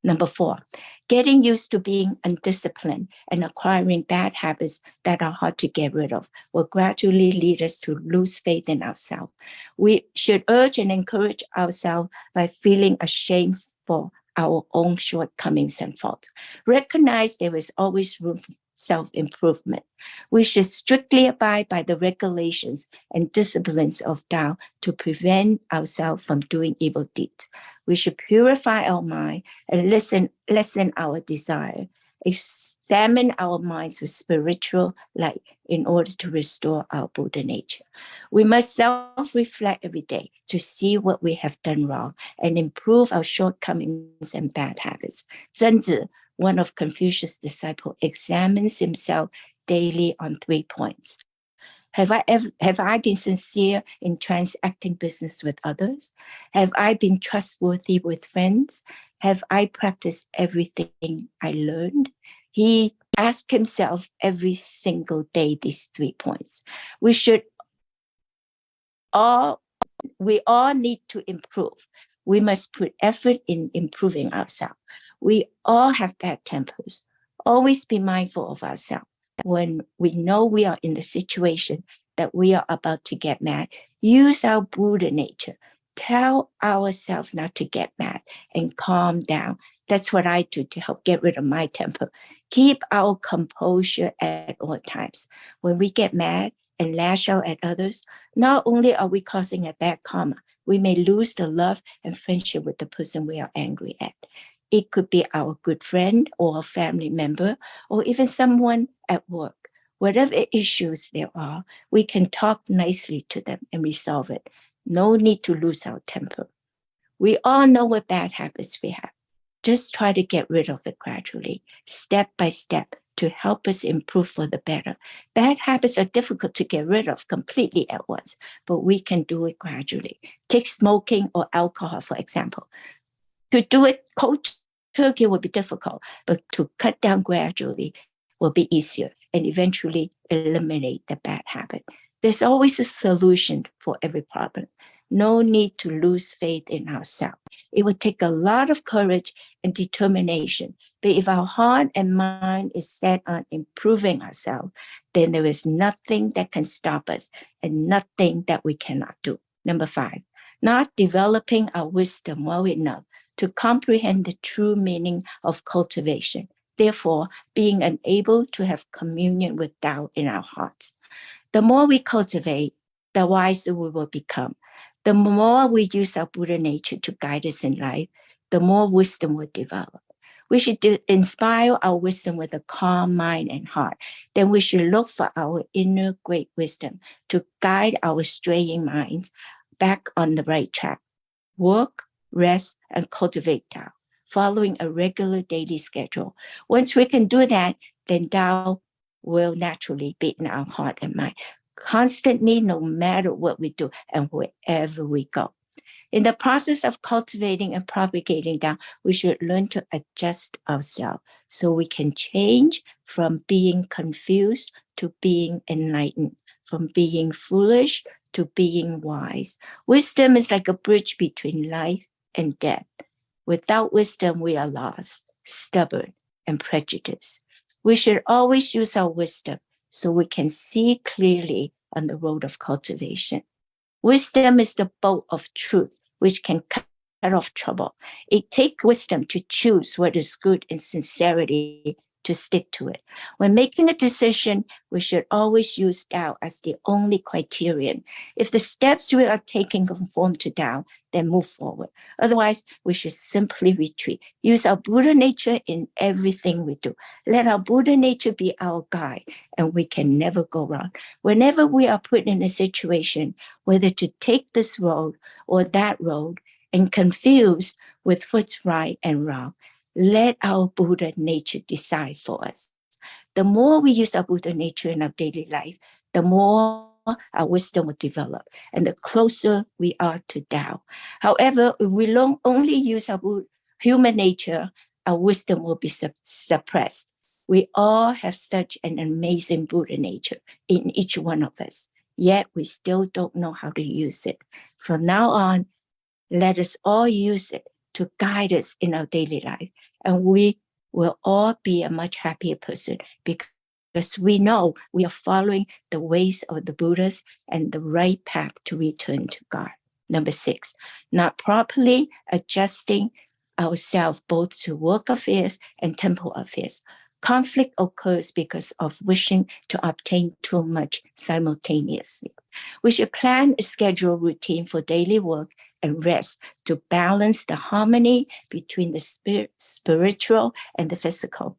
Number 4, getting used to being undisciplined and acquiring bad habits that are hard to get rid of will gradually lead us to lose faith in ourselves. We should urge and encourage ourselves by feeling ashamed for our own shortcomings and faults. Recognize there is always room for self-improvement. We should strictly abide by the regulations and disciplines of Tao to prevent ourselves from doing evil deeds. We should purify our mind and lessen our desire. Examine our minds with spiritual light in order to restore our Buddha nature. We must self-reflect every day to see what we have done wrong and improve our shortcomings and bad habits. Zhenzi, one of Confucius' disciples, examines himself daily on 3 points. Have I been sincere in transacting business with others? Have I been trustworthy with friends? Have I practiced everything I learned? He asked himself every single day these 3 points. We all need to improve. We must put effort in improving ourselves. We all have bad tempers. Always be mindful of ourselves. When we know we are in the situation that we are about to get mad, use our Buddha nature. Tell ourselves not to get mad and calm down. That's what I do to help get rid of my temper. Keep our composure at all times. When we get mad and lash out at others, not only are we causing a bad karma, we may lose the love and friendship with the person we are angry at. It could be our good friend or a family member, or even someone at work. Whatever issues there are, we can talk nicely to them and resolve it. No need to lose our temper. We all know what bad habits we have. Just try to get rid of it gradually, step by step, to help us improve for the better. Bad habits are difficult to get rid of completely at once, but we can do it gradually. Take smoking or alcohol, for example. To do it cold turkey will be difficult, but to cut down gradually will be easier and eventually eliminate the bad habit. There's always a solution for every problem. No need to lose faith in ourselves. It will take a lot of courage and determination. But if our heart and mind is set on improving ourselves, then there is nothing that can stop us and nothing that we cannot do. Number 5, not developing our wisdom well enough to comprehend the true meaning of cultivation. Therefore, being unable to have communion with Tao in our hearts. The more we cultivate, the wiser we will become. The more we use our Buddha nature to guide us in life, the more wisdom will develop. We should inspire our wisdom with a calm mind and heart. Then we should look for our inner great wisdom to guide our straying minds back on the right track. Work, rest, and cultivate Tao, following a regular daily schedule. Once we can do that, then Tao will naturally be in our heart and mind, constantly, no matter what we do and wherever we go. In the process of cultivating and propagating Tao, we should learn to adjust ourselves so we can change from being confused to being enlightened, from being foolish to being wise. Wisdom is like a bridge between life and death. Without wisdom, we are lost, stubborn, and prejudiced. We should always use our wisdom so we can see clearly on the road of cultivation. Wisdom is the bolt of truth which can cut off trouble. It takes wisdom to choose what is good and sincerity to stick to it. When making a decision, we should always use Tao as the only criterion. If the steps we are taking conform to Tao, then move forward. Otherwise, we should simply retreat. Use our Buddha nature in everything we do. Let our Buddha nature be our guide, and we can never go wrong. Whenever we are put in a situation, whether to take this road or that road, and confused with what's right and wrong, let our Buddha nature decide for us. The more we use our Buddha nature in our daily life, the more our wisdom will develop, and the closer we are to Tao. However, if we only use our human nature, our wisdom will be suppressed. We all have such an amazing Buddha nature in each one of us, yet we still don't know how to use it. From now on, let us all use it to guide us in our daily life, and we will all be a much happier person because we know we are following the ways of the Buddhas and the right path to return to God. Number 6, not properly adjusting ourselves both to work affairs and temple affairs. Conflict occurs because of wishing to obtain too much simultaneously. We should plan a scheduled routine for daily work and rest to balance the harmony between the spiritual and the physical.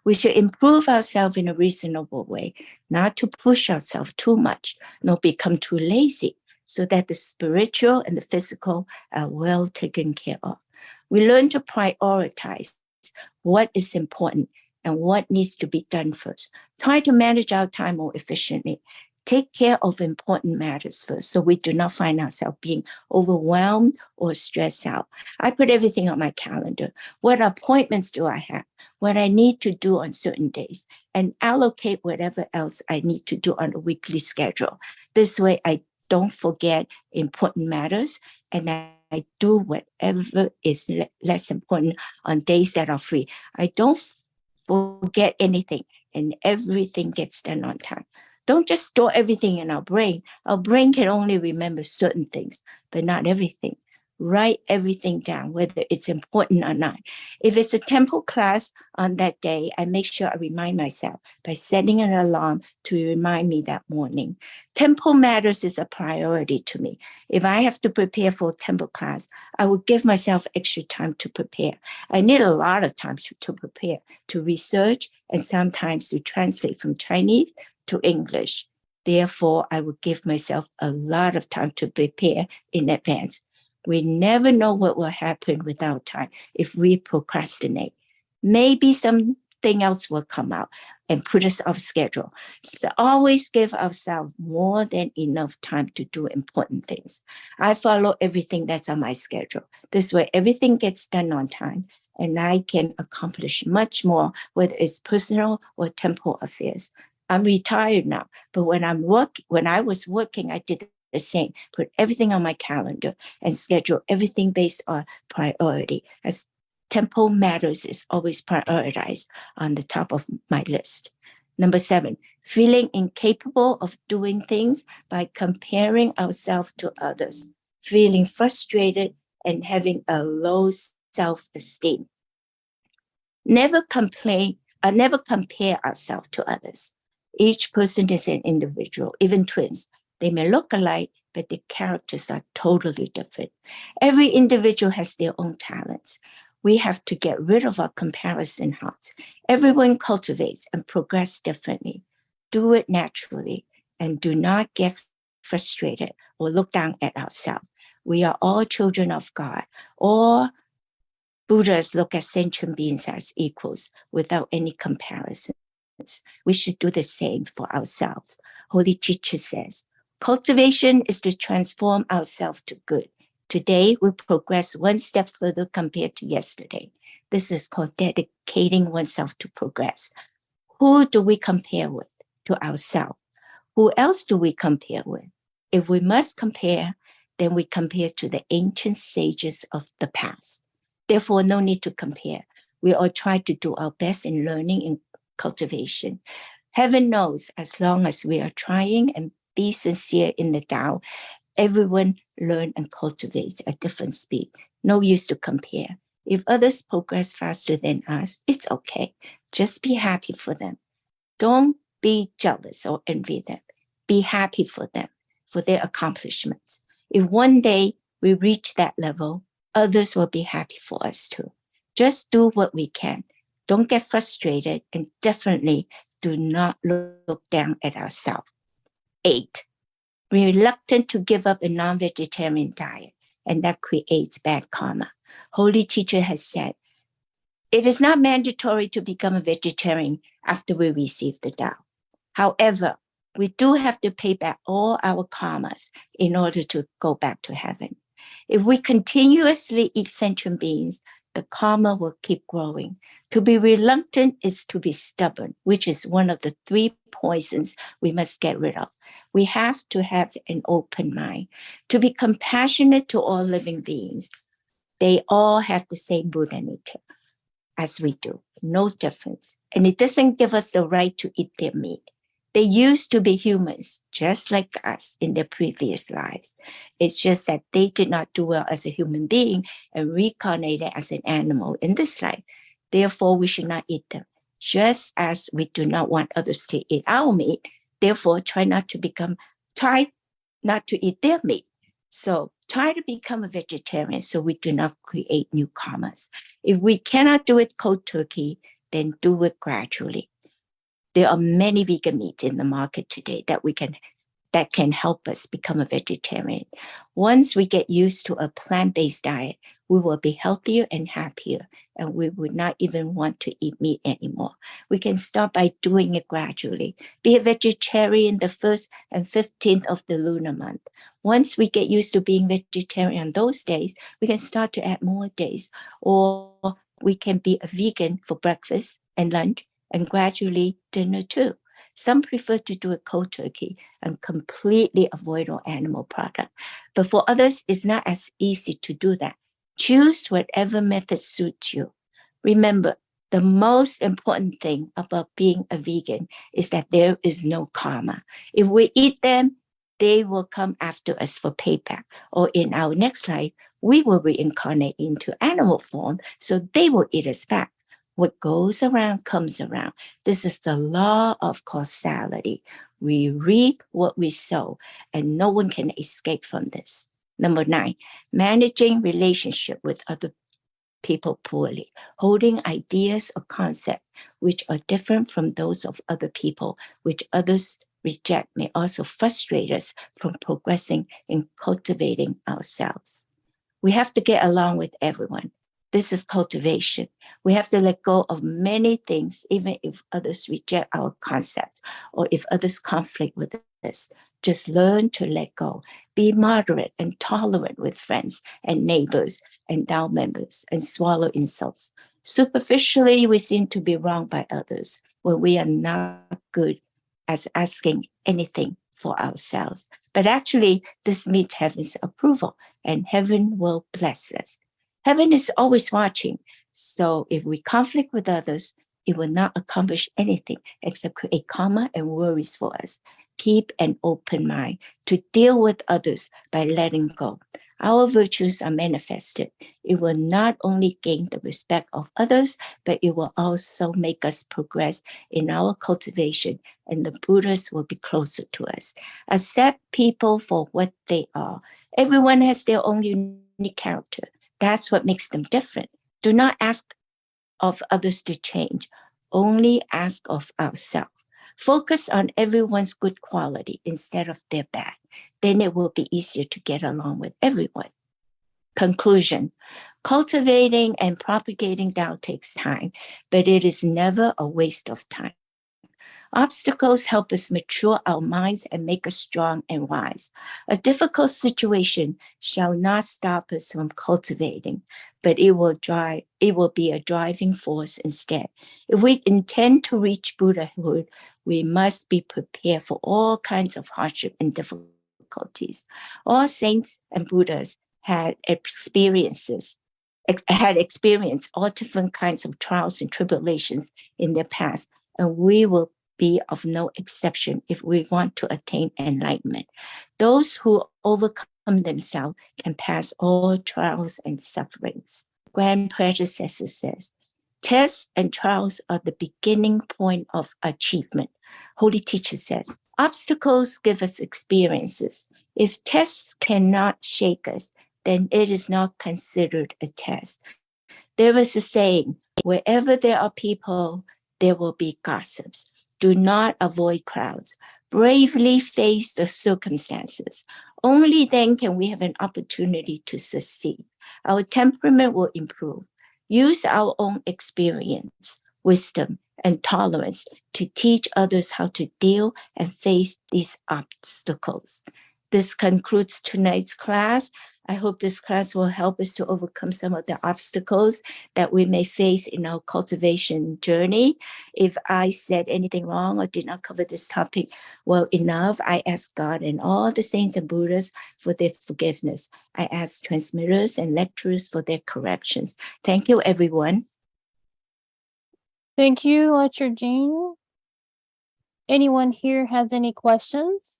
We should improve ourselves in a reasonable way, not to push ourselves too much, nor become too lazy, so that the spiritual and the physical are well taken care of. We learn to prioritize what is important and what needs to be done first. Try to manage our time more efficiently. Take care of important matters first so we do not find ourselves being overwhelmed or stressed out. I put everything on my calendar. What appointments do I have? What I need to do on certain days, and allocate whatever else I need to do on a weekly schedule. This way I don't forget important matters, and I do whatever is less important on days that are free. I don't forget anything, and everything gets done on time. Don't just store everything in our brain. Our brain can only remember certain things, but not everything. Write everything down, whether it's important or not. If it's a temple class on that day, I make sure I remind myself by setting an alarm to remind me that morning. Temple matters is a priority to me. If I have to prepare for a temple class, I will give myself extra time to prepare. I need a lot of time to prepare, to research, and sometimes to translate from Chinese to English. Therefore, I will give myself a lot of time to prepare in advance. We never know what will happen without time if we procrastinate. Maybe something else will come out and put us off schedule. So always give ourselves more than enough time to do important things. I follow everything that's on my schedule. This way, everything gets done on time, and I can accomplish much more, whether it's personal or temple affairs. I'm retired now, but when I was working, I did the same. Put everything on my calendar and schedule everything based on priority, as temple matters is always prioritized on the top of my list. Number 7, feeling incapable of doing things by comparing ourselves to others, feeling frustrated and having a low self-esteem. Never compare ourselves to others. Each person is an individual, even twins. They may look alike, but their characters are totally different. Every individual has their own talents. We have to get rid of our comparison hearts. Everyone cultivates and progresses differently. Do it naturally and do not get frustrated or look down at ourselves. We are all children of God. All Buddhas look at sentient beings as equals without any comparison. We should do the same for ourselves. Holy Teacher says, cultivation is to transform ourselves to good. Today, we progress one step further compared to yesterday. This is called dedicating oneself to progress. Who do we compare with? To ourselves. Who else do we compare with? If we must compare, then we compare to the ancient sages of the past. Therefore, no need to compare. We all try to do our best in learning and cultivation. Heaven knows, as long as we are trying and be sincere in the Tao, everyone learn and cultivates at different speed. No use to compare. If others progress faster than us, it's okay. Just be happy for them. Don't be jealous or envy them. Be happy for them, for their accomplishments. If one day we reach that level, others will be happy for us too. Just do what we can. Don't get frustrated, and definitely do not look down at ourselves. 8, reluctant to give up a non-vegetarian diet, and that creates bad karma. Holy Teacher has said, it is not mandatory to become a vegetarian after we receive the Tao. However, We do have to pay back all our karmas in order to go back to heaven. If we continuously eat sentient beings, the karma will keep growing. To be reluctant is to be stubborn, which is one of the 3 poisons we must get rid of. We have to have an open mind. To be compassionate to all living beings. They all have the same Buddha nature as we do, no difference. And it doesn't give us the right to eat their meat. They used to be humans, just like us in their previous lives. It's just that they did not do well as a human being and reincarnated as an animal in this life. Therefore, we should not eat them. Just as we do not want others to eat our meat, therefore, try not to eat their meat. So try to become a vegetarian so we do not create new karmas. If we cannot do it cold turkey, then do it gradually. There are many vegan meats in the market today that can help us become a vegetarian. Once we get used to a plant-based diet, we will be healthier and happier, and we would not even want to eat meat anymore. We can start by doing it gradually. Be a vegetarian the 1st and 15th of the lunar month. Once we get used to being vegetarian on those days, we can start to add more days, or we can be a vegan for breakfast and lunch, and gradually dinner too. Some prefer to do a cold turkey and completely avoid all animal product. But for others, it's not as easy to do that. Choose whatever method suits you. Remember, the most important thing about being a vegan is that there is no karma. If we eat them, they will come after us for payback. Or in our next life, we will reincarnate into animal form, so they will eat us back. What goes around comes around. This is the law of causality. We reap what we sow, and no one can escape from this. Number 9, managing relationship with other people poorly, holding ideas or concepts which are different from those of other people, which others reject, may also frustrate us from progressing in cultivating ourselves. We have to get along with everyone. This is cultivation. We have to let go of many things, even if others reject our concepts or if others conflict with us. Just learn to let go. Be moderate and tolerant with friends and neighbors and DAO members and swallow insults. Superficially, we seem to be wronged by others when we are not good as asking anything for ourselves. But actually, this meets heaven's approval, and heaven will bless us. Heaven is always watching. So if we conflict with others, it will not accomplish anything except create karma and worries for us. Keep an open mind to deal with others by letting go. Our virtues are manifested. It will not only gain the respect of others, but it will also make us progress in our cultivation, and the Buddhas will be closer to us. Accept people for what they are. Everyone has their own unique character. That's what makes them different. Do not ask of others to change. Only ask of ourselves. Focus on everyone's good quality instead of their bad. Then it will be easier to get along with everyone. Conclusion. Cultivating and propagating Tao takes time, but it is never a waste of time. Obstacles help us mature our minds and make us strong and wise. A difficult situation shall not stop us from cultivating, but it will be a driving force instead. If we intend to reach Buddhahood, we must be prepared for all kinds of hardship and difficulties. All saints and Buddhas had experienced all different kinds of trials and tribulations in their past, and we will be of no exception if we want to attain enlightenment. Those who overcome themselves can pass all trials and sufferings. Grand predecessor says, tests and trials are the beginning point of achievement. Holy teacher says, obstacles give us experiences. If tests cannot shake us, then it is not considered a test. There is a saying, wherever there are people, there will be gossips. Do not avoid crowds. Bravely face the circumstances. Only then can we have an opportunity to succeed. Our temperament will improve. Use our own experience, wisdom, and tolerance to teach others how to deal and face these obstacles. This concludes tonight's class. I hope this class will help us to overcome some of the obstacles that we may face in our cultivation journey. If I said anything wrong or did not cover this topic well enough, I ask God and all the saints and Buddhas for their forgiveness. I ask transmitters and lecturers for their corrections. Thank you, everyone. Thank you, Lecturer Jean. Anyone here has any questions?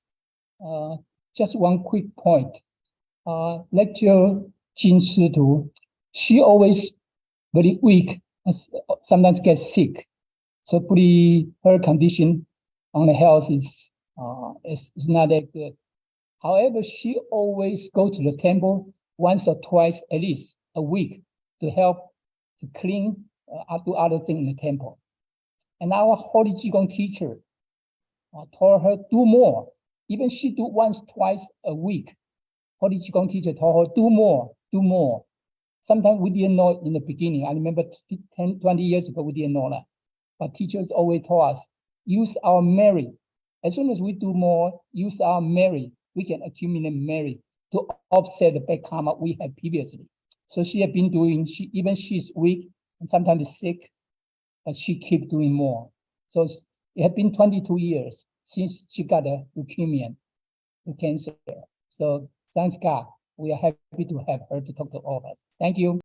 Just one quick point. Lecturer Jin Shitu, she always very weak, sometimes gets sick. So pretty, her condition on the health is not that good. However, she always goes to the temple once or twice at least a week to help to clean do other things in the temple. And our Holy Qigong teacher told her do more. Even she do once, twice a week. Holy Qigong teacher told her do more, do more. Sometimes we didn't know in the beginning. I remember 10, 20 years ago, we didn't know that. But teachers always told us, use our merit. As soon as we do more, use our merit, we can accumulate merit to offset the bad karma we had previously. So she had been doing, even she's weak and sometimes sick, but she keep doing more. So it had been 22 years since she got a leukemia, the cancer. So thanks God, we are happy to have her to talk to all of us. Thank you.